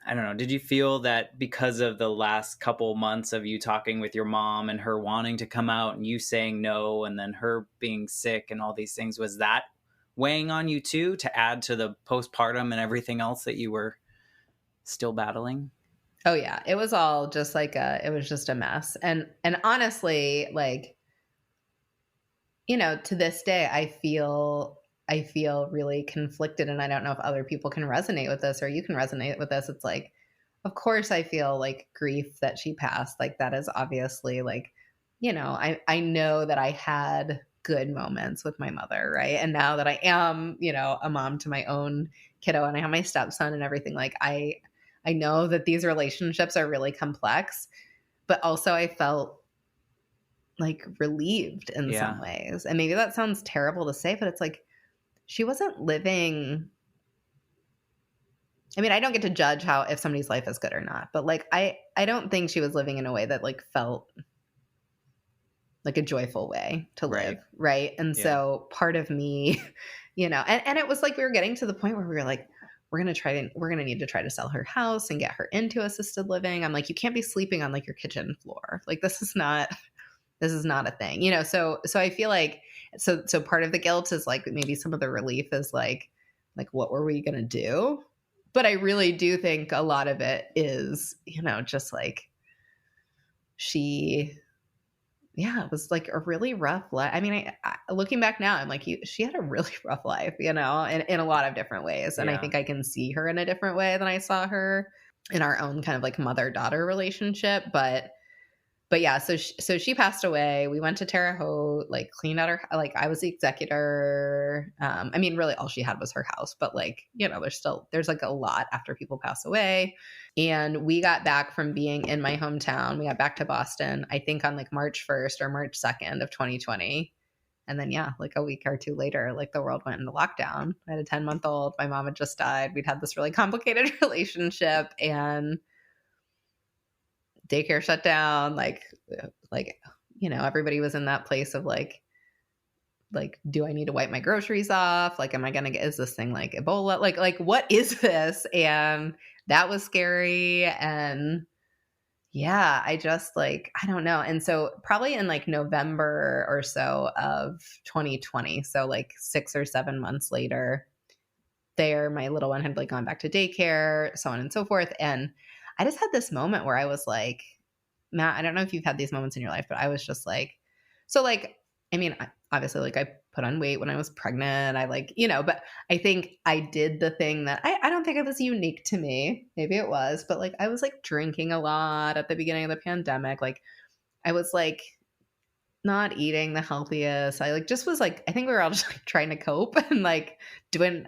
I don't know, did you feel that because of the last couple months of you talking with your mom and her wanting to come out and you saying no, and then her being sick and all these things, was that weighing on you too, to add to the postpartum and everything else that you were still battling? Oh yeah, it was all just like it was just a mess. And honestly, like, to this day, I feel really conflicted, and I don't know if other people can resonate with this or you can resonate with this. It's like, of course I feel like grief that she passed. Like that is obviously like, I know that I had good moments with my mother, right? And now that I am, a mom to my own kiddo, and I have my stepson and everything, like I know that these relationships are really complex, but also I felt like relieved in some ways. And maybe that sounds terrible to say, but it's like, she wasn't living. I mean, I don't get to judge if somebody's life is good or not, but like, I don't think she was living in a way that like felt like a joyful way to live. Right. And so part of me, and it was like, we were getting to the point where we were like, we're going to need to try to sell her house and get her into assisted living. I'm like, you can't be sleeping on like your kitchen floor. Like, this is not a thing, so I feel like, so part of the guilt is like, maybe some of the relief is like, what were we going to do? But I really do think a lot of it is, just like, she yeah, it was like a really rough life. I mean, looking back now, I'm like, she had a really rough life, in a lot of different ways. And I Yeah. think I can see her in a different way than I saw her in our own kind of like mother-daughter relationship. But yeah, so she passed away. We went to Terre Haute, like cleaned out her, like I was the executor. I mean, really all she had was her house, but like, there's like a lot after people pass away. And we got back from being in my hometown. We got back to Boston, I think on like March 1st or March 2nd of 2020. And then, yeah, like a week or two later, like the world went into lockdown. I had a 10-month-old. My mom had just died. We'd had this really complicated relationship, and daycare shut down. Everybody was in that place of like, do I need to wipe my groceries off? Like, am I going to is this thing like Ebola? Like, what is this? And that was scary. And yeah, I just like, I don't know. And so probably in like November or so of 2020, so like 6 or 7 months later, my little one had like gone back to daycare, so on and so forth. And I just had this moment where I was like, Matt, I don't know if you've had these moments in your life, but I was just like, so like, I mean, obviously like I put on weight when I was pregnant. I like, but I think I did the thing that I don't think it was unique to me. Maybe it was, but like I was like drinking a lot at the beginning of the pandemic. Like I was like not eating the healthiest. I like just was like, I think we were all just like trying to cope and like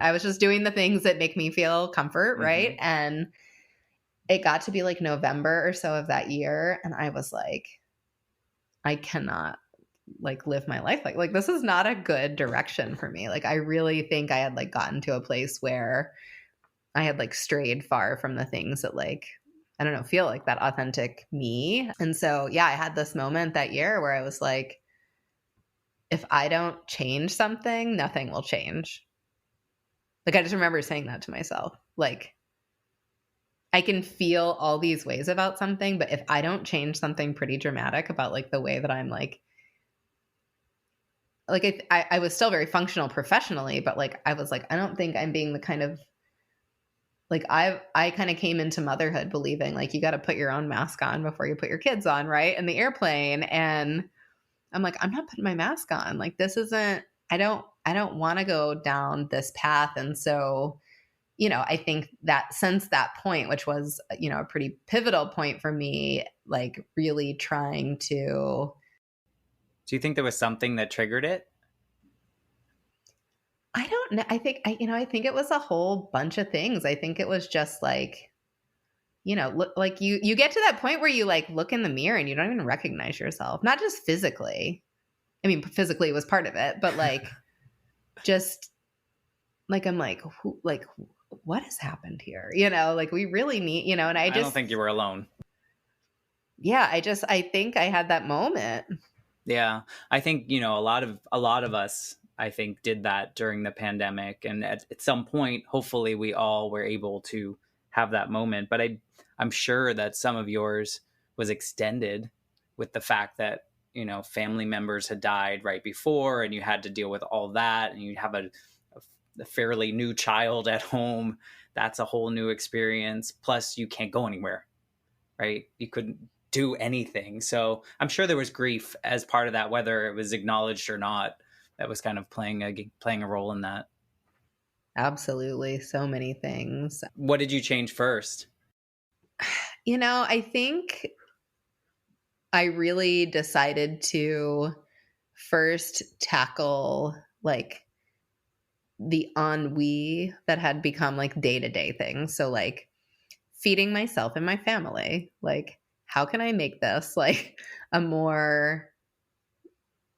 I was just doing the things that make me feel comfort. Right. Mm-hmm. And it got to be like November or so of that year. And I was like, I cannot like live my life like this is not a good direction for me. Like I really think I had like gotten to a place where I had like strayed far from the things that like, I don't know, feel like that authentic me. And so, yeah, I had this moment that year where I was like, if I don't change something, nothing will change. Like I just remember saying that to myself. Like I can feel all these ways about something, but if I don't change something pretty dramatic about like the way that I'm like I was still very functional professionally, but like I was like, I don't think I'm being the kind of like I kind of came into motherhood believing like you got to put your own mask on before you put your kids on, right? In the airplane. And I'm like, I'm not putting my mask on. Like this isn't, I don't want to go down this path. And so, I think that since that point, which was, a pretty pivotal point for me, like really trying to. Do you think there was something that triggered it? I don't know. I think it was a whole bunch of things. I think it was just like, look, like you get to that point where you like look in the mirror and you don't even recognize yourself, not just physically. I mean, physically was part of it, but like, just like, I'm like, what has happened here? Like we really need, and I don't think you were alone. Yeah. I think I had that moment. Yeah. I think, a lot of us, I think, did that during the pandemic. And at some point, hopefully we all were able to have that moment. But I'm sure that some of yours was extended with the fact that, family members had died right before and you had to deal with all that. And you have a fairly new child at home. That's a whole new experience. Plus, you can't go anywhere, right? You couldn't do anything. So I'm sure there was grief as part of that, whether it was acknowledged or not. That was kind of playing a role in that. Absolutely. So many things. What did you change first? I think I really decided to first tackle like the ennui that had become like day-to-day things. So like feeding myself and my family. Like, how can I make this like a more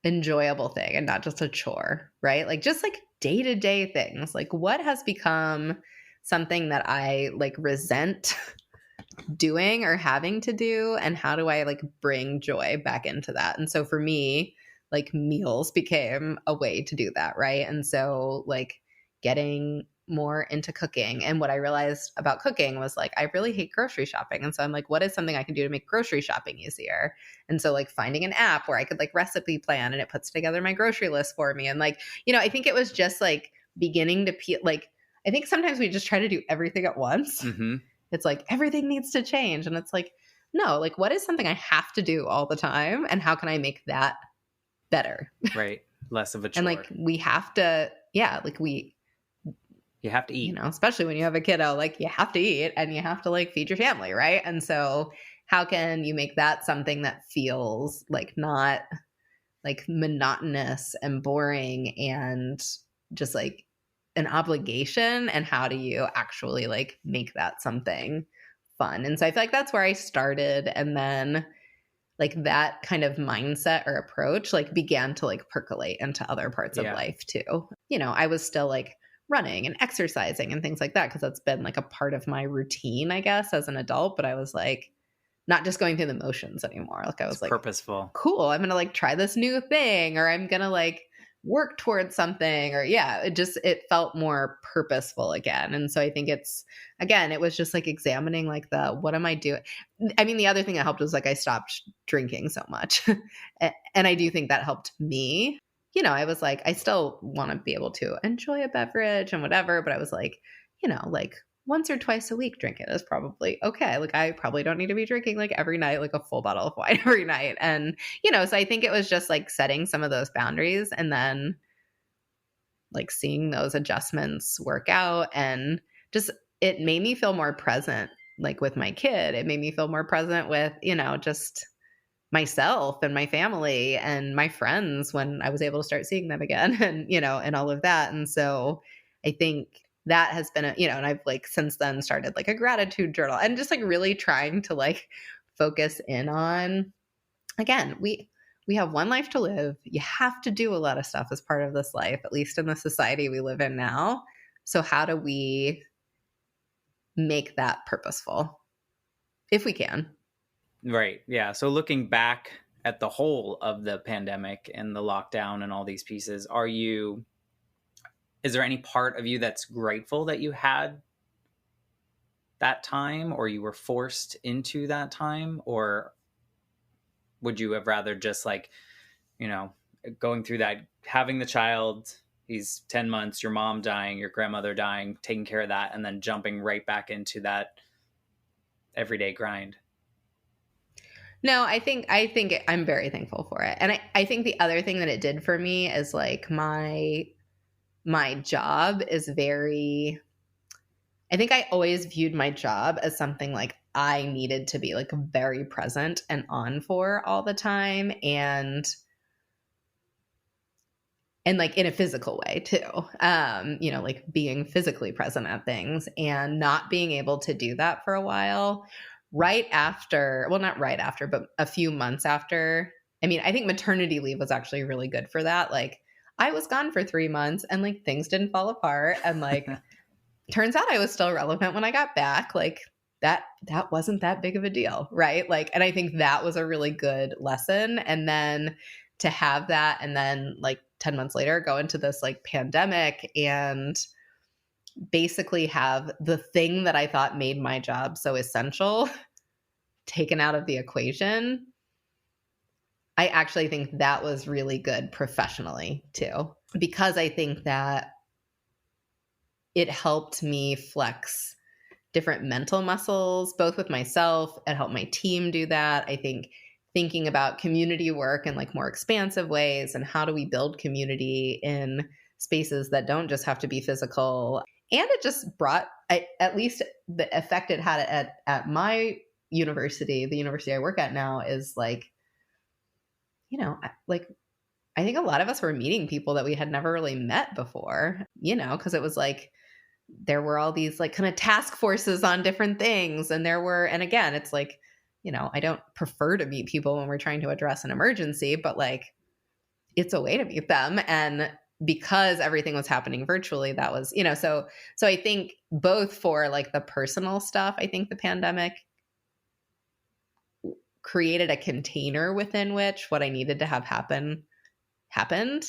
enjoyable thing and not just a chore, right? Like just like day-to-day things. Like what has become something that I like resent doing or having to do, and how do I like bring joy back into that? And so for me, like meals became a way to do that, right? And so like getting more into cooking. And what I realized about cooking was like, I really hate grocery shopping. And so I'm like, what is something I can do to make grocery shopping easier? And so like finding an app where I could like recipe plan and it puts together my grocery list for me. And like, I think it was just like beginning to like, I think sometimes we just try to do everything at once. Mm-hmm. It's like everything needs to change. And it's like, no, like what is something I have to do all the time and how can I make that better? Right. Less of a And chore. like we have to, yeah, like we, You have to you eat. know, especially when you have a kiddo, like you have to eat and you have to like feed your family, right? And so how can you make that something that feels like not like monotonous and boring and just like an obligation, and how do you actually like make that something fun? And so I feel like that's where I started, and then like that kind of mindset or approach like began to like percolate into other parts of Yeah. life too. You know, I was still like running and exercising and things like that because that's been like a part of my routine, I guess, as an adult, but I was like not just going through the motions anymore. Like I It's was like, purposeful. cool, I'm going to like try this new thing, or I'm going to like work towards something, or yeah, it felt more purposeful again. And so I think it's, again, it was just like examining like what am I doing? I mean, the other thing that helped was like I stopped drinking so much. And I do think that helped me. You know, I was like, I still want to be able to enjoy a beverage and whatever, but I was like, you know, like once or twice a week drink it is probably okay. Like I probably don't need to be drinking like every night, like a full bottle of wine every night. And, you know, so I think it was just like setting some of those boundaries and then like seeing those adjustments work out, and just it made me feel more present like with my kid. It made me feel more present with, you know, just myself and my family and my friends when I was able to start seeing them again and, you know, and all of that. And so I think that has been you know, and I've like since then started like a gratitude journal and just like really trying to like focus in on, again, we have one life to live. You have to do a lot of stuff as part of this life, at least in the society we live in now. So how do we make that purposeful if we can? Right. Yeah. So looking back at the whole of the pandemic and the lockdown and all these pieces, is there any part of you that's grateful that you had that time or you were forced into that time? Or would you have rather just like, you know, going through that, having the child, he's 10 months, your mom dying, your grandmother dying, taking care of that, and then jumping right back into that everyday grind? No, I think I'm very thankful for it. And I think the other thing that it did for me is like my job is very, I think I always viewed my job as something like I needed to be like very present and on for all the time, and like in a physical way too. You know, like being physically present at things, and not being able to do that for a while right after, well, not right after, but a few months after. I mean, I think maternity leave was actually really good for that. Like I was gone for 3 months and like things didn't fall apart, and like turns out I was still relevant when I got back. Like that wasn't that big of a deal, right? Like, and I think that was a really good lesson. And then to have that, and then like 10 months later go into this like pandemic and basically have the thing that I thought made my job so essential taken out of the equation. I actually think that was really good professionally too, because I think that it helped me flex different mental muscles, both with myself. It helped my team do that. I think thinking about community work in like more expansive ways, and how do we build community in spaces that don't just have to be physical. And it just brought, at least the effect it had at my university, the university I work at now, is like, you know, like I think a lot of us were meeting people that we had never really met before, you know, because it was like there were all these like kind of task forces on different things. And again, it's like, you know, I don't prefer to meet people when we're trying to address an emergency, but like it's a way to meet them. And because everything was happening virtually, that was, you know, so I think both for like the personal stuff, I think the pandemic created a container within which what I needed to have happen happened.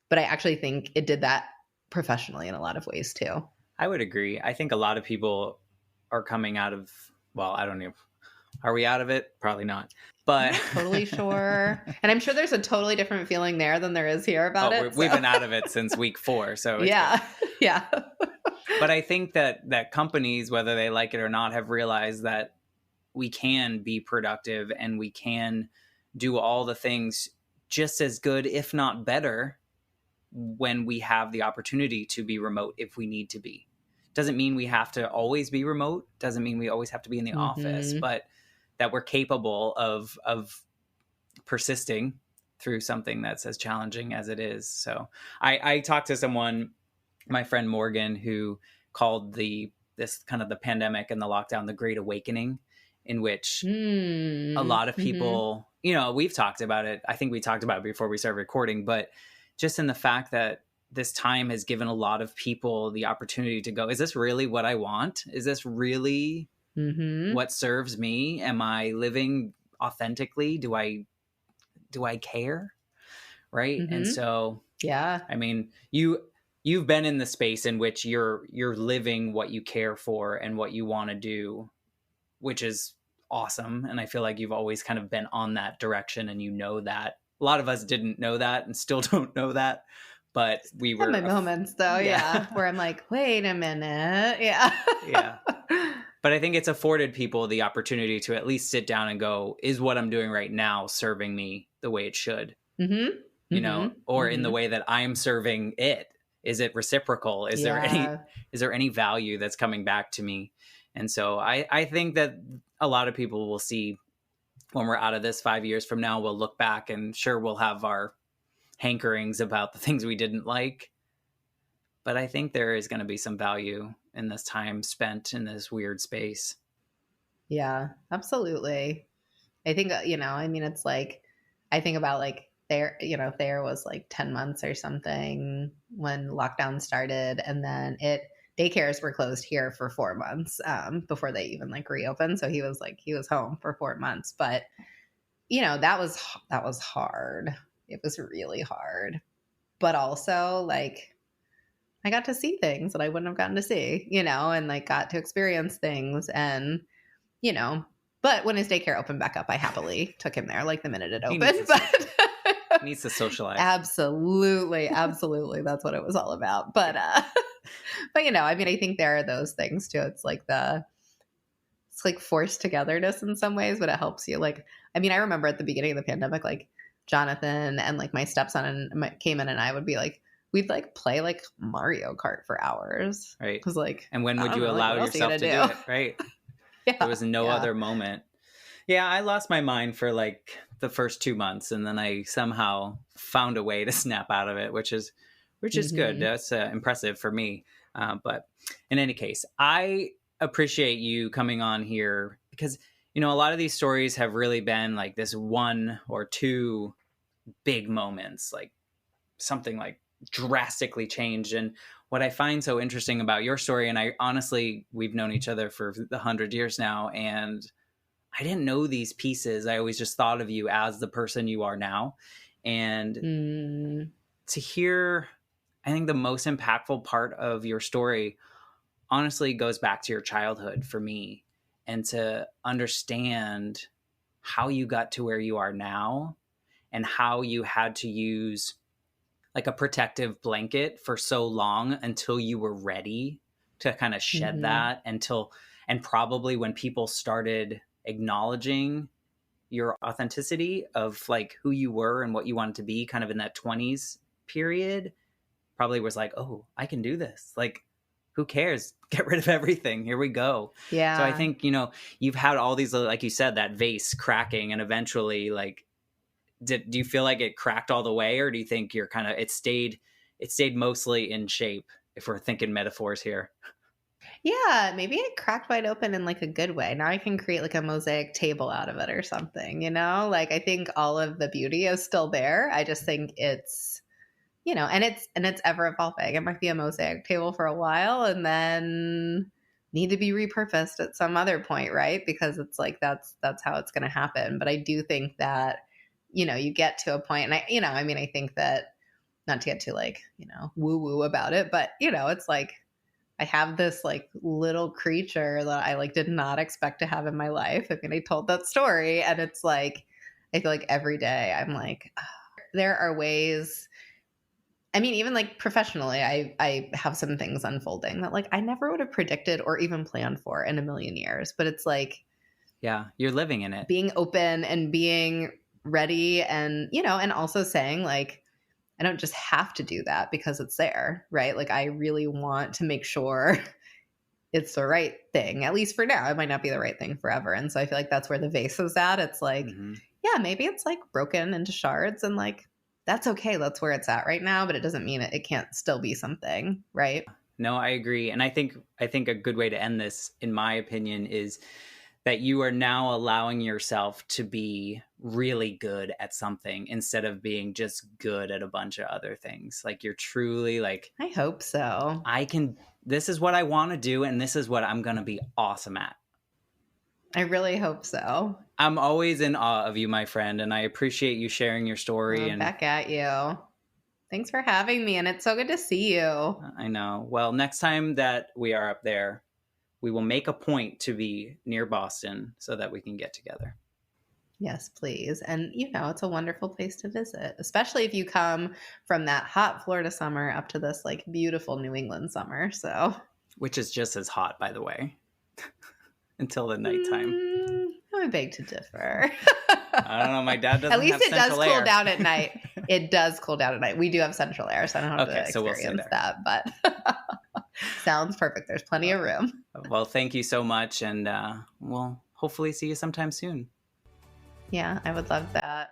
But I actually think it did that professionally in a lot of ways too. I would agree. I think a lot of people are coming out of, well, I don't know. Are we out of it? Probably not. But I'm not totally sure. And I'm sure there's a totally different feeling there than there is here about it. We've been out of it since week 4. So it's yeah. good. Yeah. But I think that companies, whether they like it or not, have realized that we can be productive and we can do all the things just as good, if not better, when we have the opportunity to be remote if we need to be. Doesn't mean we have to always be remote. Doesn't mean we always have to be in the office, but that we're capable of persisting through something that's as challenging as it is. So I talked to someone, my friend Morgan, who called this kind of the pandemic and the lockdown the Great Awakening, in which a lot of people, you know, we've talked about it. I think we talked about it before we started recording, but just in the fact that this time has given a lot of people the opportunity to go, is this really what I want? Is this really what serves me? Am I living authentically? Do I care? Right. And so, yeah, I mean, you've been in the space in which you're living what you care for and what you want to do, which is awesome. And I feel like you've always kind of been on that direction, and you know that. A lot of us didn't know that and still don't know that, but we were. I have my moments though, yeah, where I'm like, wait a minute, yeah. But I think it's afforded people the opportunity to at least sit down and go, is what I'm doing right now serving me the way it should? You know, or in the way that I'm serving it? Is it reciprocal? Is there any value that's coming back to me? And so I think that a lot of people will see, when we're out of this 5 years from now, we'll look back and sure, we'll have our hankerings about the things we didn't like. But I think there is going to be some value in this time spent in this weird space. Yeah, absolutely. I think, you know, I mean, it's like, I think about like there was like 10 months or something when lockdown started, and then daycares were closed here for 4 months before they even like reopened. So he was home for 4 months, but you know, that was hard. It was really hard, but also like I got to see things that I wouldn't have gotten to see, you know, and like got to experience things, and you know, but when his daycare opened back up, I happily took him there like the minute it opened. He needs to socialize. Absolutely. That's what it was all about. But you know, I mean, I think there are those things too. It's like forced togetherness in some ways, but it helps you. Like, I mean, I remember at the beginning of the pandemic, like Jonathan and like my stepson and Cayman and I would be like, we'd like play like Mario Kart for hours. Right. Because like, and when would you allow yourself to do it? Right. There was no other moment. Yeah, I lost my mind for like the first 2 months, and then I somehow found a way to snap out of it, which is good. That's impressive for me. But in any case, I appreciate you coming on here because, you know, a lot of these stories have really been like this one or two big moments, like something like drastically changed. And what I find so interesting about your story, and I honestly, we've known each other for 100 years now, and I didn't know these pieces. I always just thought of you as the person you are now. And to hear, I think the most impactful part of your story honestly goes back to your childhood for me, and to understand how you got to where you are now and how you had to use like a protective blanket for so long until you were ready to kind of shed that, and probably when people started acknowledging your authenticity of like who you were and what you wanted to be kind of in that 20s period, probably was like, oh, I can do this. Like, who cares? Get rid of everything. Here we go. Yeah. So I think, you know, you've had all these, like you said, that vase cracking, and eventually like, do you feel like it cracked all the way, or do you think you're kind of, it stayed mostly in shape, if we're thinking metaphors here? Yeah, maybe it cracked wide open in like a good way. Now I can create like a mosaic table out of it or something, you know? Like I think all of the beauty is still there. I just think it's, you know, and it's ever evolving. It might be a mosaic table for a while and then need to be repurposed at some other point, right? Because it's like that's how it's going to happen. But I do think that, you know, you get to a point, and I, you know, I mean, I think that, not to get too like, you know, woo woo about it, but you know, it's like I have this like little creature that I like did not expect to have in my life. I mean, I told that story, and it's like I feel like every day I'm like, oh, there are ways. I mean, even like professionally, I have some things unfolding that like I never would have predicted or even planned for in a million years. But it's like, Yeah. You're living in it. Being open and being ready and, you know, and also saying like, I don't just have to do that because it's there, right? Like I really want to make sure it's the right thing, at least for now. It might not be the right thing forever. And so I feel like that's where the vase is at. It's like, yeah, maybe it's like broken into shards and like, that's okay. That's where it's at right now, but it doesn't mean it can't still be something, right? No, I agree. And I think a good way to end this, in my opinion, is that you are now allowing yourself to be really good at something instead of being just good at a bunch of other things. Like you're truly like, I hope so. This is what I want to do, and this is what I'm going to be awesome at. I really hope so. I'm always in awe of you, my friend, and I appreciate you sharing your story. And back at you. Thanks for having me, and it's so good to see you. I know. Well, next time that we are up there, we will make a point to be near Boston so that we can get together. Yes, please. And, you know, it's a wonderful place to visit, especially if you come from that hot Florida summer up to this like beautiful New England summer. So, which is just as hot, by the way, until the nighttime. I beg to differ. I don't know. My dad doesn't. At least have it does air. Cool down at night. It does cool down at night. We do have central air, so I don't have to experience that. But sounds perfect. There's plenty of room. Well, thank you so much, and we'll hopefully see you sometime soon. Yeah, I would love that.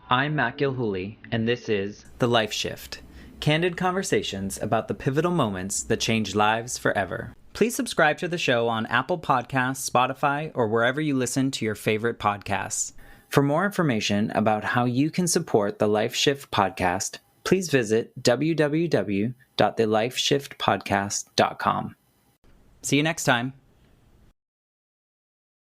I'm Matt Gilhooly, and this is The Life Shift, candid conversations about the pivotal moments that change lives forever. Please subscribe to the show on Apple Podcasts, Spotify, or wherever you listen to your favorite podcasts. For more information about how you can support the Life Shift podcast, please visit www.thelifeshiftpodcast.com. See you next time.